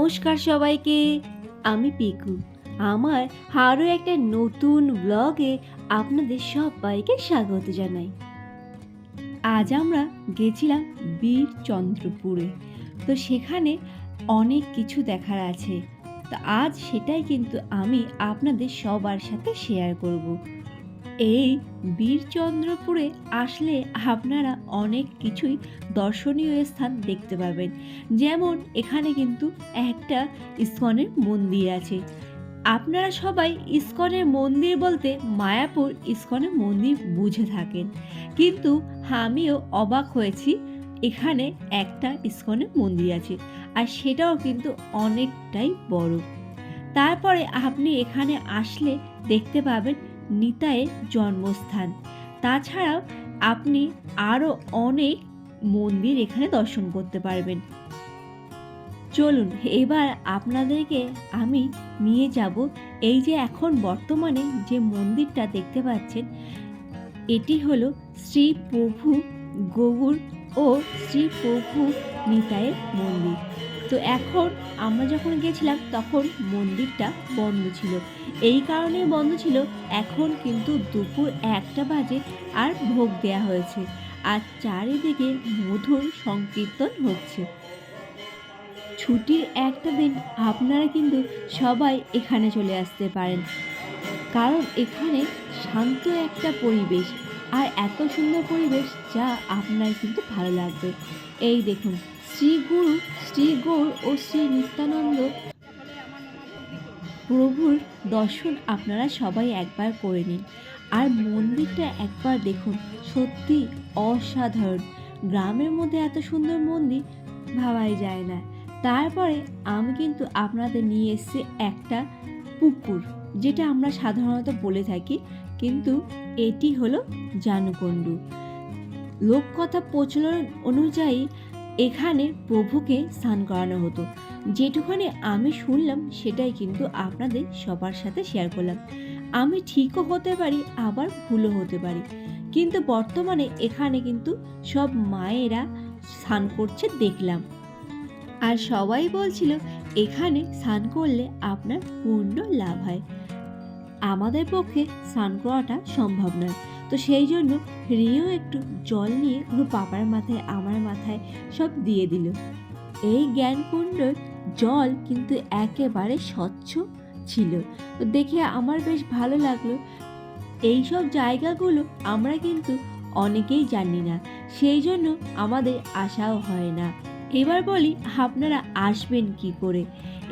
নমস্কার সবাইকে, আমি পিকু। আমার আরও একটা নতুন ব্লগে আপনাদের সবাইকে স্বাগত জানাই। আজ আমরা গেছিলাম বীরচন্দ্রপুরে। তো সেখানে অনেক কিছু দেখার আছে। তো আজ সেটাই কিন্তু আমি আপনাদের সবার সাথে শেয়ার করব। এই বীরচন্দ্রপুরে আসলে আপনারা অনেক কিছুই দর্শনীয় স্থান দেখতে পাবেন। যেমন এখানে কিন্তু একটা ইসকনের মন্দির আছে। আপনারা সবাই ইসকনের মন্দির বলতে মায়াপুর ইসকনের মন্দির বুঝে থাকেন, কিন্তু আমিও অবাক হয়েছি এখানে একটা ইসকনের মন্দির আছে, আর সেটাও কিন্তু অনেকটাই বড়। তারপরে আপনি এখানে আসলে দেখতে পাবেন নিতাইয়ের জন্মস্থান। তাছাড়াও আপনি আরও অনেক মন্দির এখানে দর্শন করতে পারবেন। চলুন এবার আপনাদেরকে আমি নিয়ে যাব এই যে এখন বর্তমানে যে মন্দিরটা দেখতে পাচ্ছেন, এটি হলো শ্রী প্রভু গৌর ও শ্রী প্রভু নিতাইয়ের মন্দির। তো এখন আমরা যখন গেছিলাম তখন মন্দিরটা বন্ধ ছিল। এই কারণেই বন্ধ ছিল, এখন কিন্তু দুপুর 1টা বাজে আর ভোগ দেয়া হয়েছে, আর চারিদিকে মধুর সংকীর্তন হচ্ছে। ছুটির একটা দিন আপনারা কিন্তু সবাই এখানে চলে আসতে পারেন, কারণ এখানে শান্ত একটা পরিবেশ আর এত সুন্দর পরিবেশ যা আপনার কিন্তু ভালো লাগবে। এই দেখুন, শ্রীগুরু শ্রী গৌর ও শ্রী নিত্যানন্দ প্রভুর দর্শন আপনারা সবাই একবার করে নিন, আর মন্দিরটা একবার দেখুন, সত্যি অসাধারণ। গ্রামের মধ্যে এত সুন্দর মন্দির ভাবাই যায় না। তারপরে আমি কিন্তু আপনাদের নিয়ে এসেছি একটা পুকুর, যেটা আমরা সাধারণত বলে থাকি, কিন্তু এটি হলো জানুকুণ্ডু। লোককথা প্রচলন অনুযায়ী এখানে প্রভুকে স্নান করানো হতো। যেটুখানি আমি শুনলাম সেটাই কিন্তু আপনাদের সবার সাথে শেয়ার করলাম। আমি ঠিকও হতে পারি, আবার ভুলও হতে পারি, কিন্তু বর্তমানে এখানে কিন্তু সব মায়েরা স্নান করছে দেখলাম, আর সবাই বলছিল এখানে স্নান করলে আপনার পূর্ণ লাভ হয়। আমাদের পক্ষে স্নান করাটা সম্ভব নয়, তো সেই জন্য রিও একটু জল নিয়ে ওর পাপার মাথায় আমার মাথায় সব দিয়ে দিল। এই জ্ঞানকুণ্ডর জল কিন্তু একেবারে স্বচ্ছ ছিল, তো দেখে আমার বেশ ভালো লাগলো। এই সব জায়গাগুলো আমরা কিন্তু অনেকেই জানি না, সেই জন্য আমাদের আশাও হয় না। এবার বলি আপনারা আসবেন কি করে।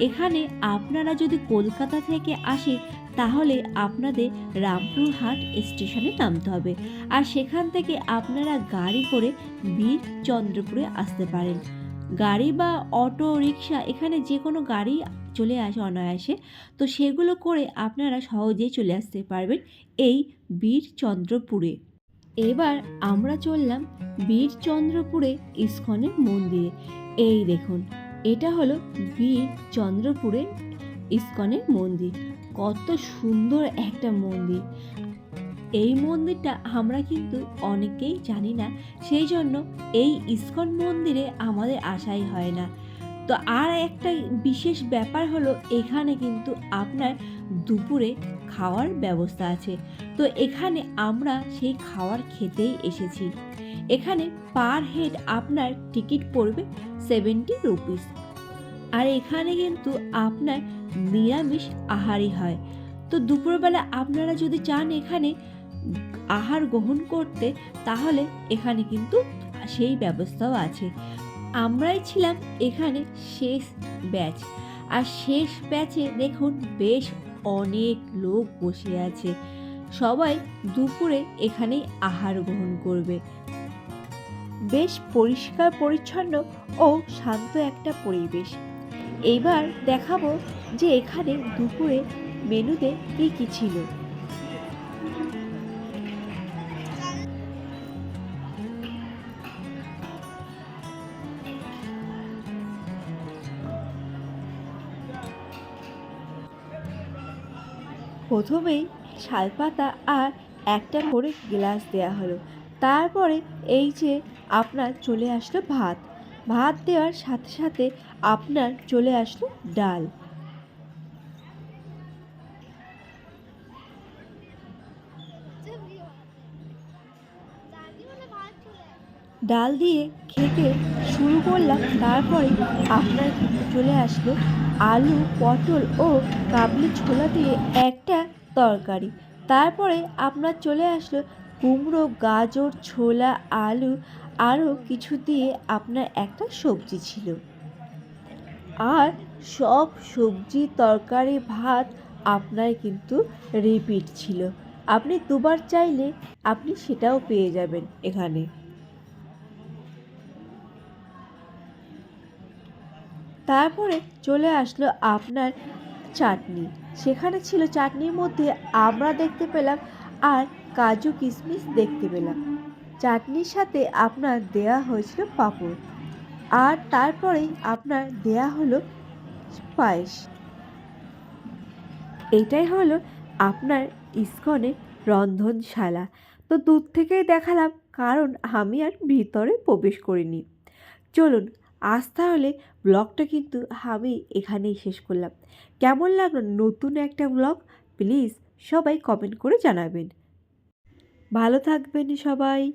এখানে আপনারা যদি কলকাতা থেকে আসেন তাহলে আপনাদের রামপুরহাট স্টেশনে নামতে হবে, আর সেখান থেকে আপনারা গাড়ি করে বীরচন্দ্রপুরে আসতে পারেন। গাড়ি বা অটো রিক্সা, এখানে যে কোনো গাড়ি চলে আসে অনায়াসে, তো সেগুলো করে আপনারা সহজেই চলে আসতে পারবেন এই বীরচন্দ্রপুরে। এবার আমরা চললাম বীরচন্দ্রপুরে ইসকনের মন্দিরে। এই দেখুন, এটা হলো বীরচন্দ্রপুরের ইসকনের মন্দির। কত সুন্দর একটা মন্দির। এই মন্দিরটা আমরা কিন্তু অনেকেই জানি না, সেই জন্য এই ইসকন মন্দিরে আমাদের আশাই হয় না। তো আর একটা বিশেষ ব্যাপার হলো, এখানে কিন্তু আপনার দুপুরে খাওয়ার ব্যবস্থা আছে। তো এখানে আমরা সেই খাওয়ার খেতেই এসেছি। এখানে পার হেড আপনার টিকিট পড়বে 70 রুপিস, আর এখানে কিন্তু আপনার নিরামিষ আহারই হয়। তো দুপুরবেলা আপনারা যদি চান এখানে আহার গ্রহণ করতে, তাহলে এখানে কিন্তু সেই ব্যবস্থাও আছে। আমরাই ছিলাম এখানে শেষ ব্যাচ, আর শেষ ব্যাচে দেখুন বেশ অনেক লোক বসে আছে। সবাই দুপুরে এখানেই আহার গ্রহণ করবে। বেশ পরিষ্কার পরিচ্ছন্ন ও শান্ত একটা পরিবেশ। এইবার দেখাবো যে এখানে দুপুরে মেনুতে কী কী ছিল। প্রথমেই শালপাতা আর একটা করে গ্লাস দেয়া হলো, তারপরে এই যে আপনার চলে আসলো ভাত, ভাত দেওয়ার সাথে সাথে আপনার চলে আসলো ডাল। ডাল দিয়ে খেতে শুরু করলাম, তারপরে আপনার কিন্তু চলে আসলো আলু, পটল ও কাবলি ছোলা দিয়ে একটা তরকারি। তারপরে আপনার চলে আসলো কুমড়ো, গাজর, ছোলা, আলু আরও কিছু দিয়ে আপনার একটা সবজি ছিল। আর সব সবজি, তরকারি, ভাত আপনার কিন্তু রিপিট ছিল। আপনি দুবার চাইলে আপনি সেটাও পেয়ে যাবেন এখানে। তারপরে চলে আসলো আপনার চাটনি। সেখানে ছিল চাটনির মধ্যে আমরা দেখতে পেলাম আর কাজু কিশমিশ দেখতে পেলাম। চাটনির সাথে আপনার দেয়া হয়েছিল পাঁপড়। আর তারপরেই আপনার দেয়া হলো পায়েস। এটাই হলো আপনার ইস্কনের রন্ধনশালা। তো দূর থেকেই দেখালাম, কারণ আমি আর ভিতরে প্রবেশ করিনি। চলুন, আজ তাহলে ব্লগটা কিন্তু আমি এখানেই শেষ করলাম। কেমন লাগলো নতুন একটা ব্লগ? প্লিজ সবাই কমেন্ট করে জানাবেন। ভালো থাকবেন সবাই।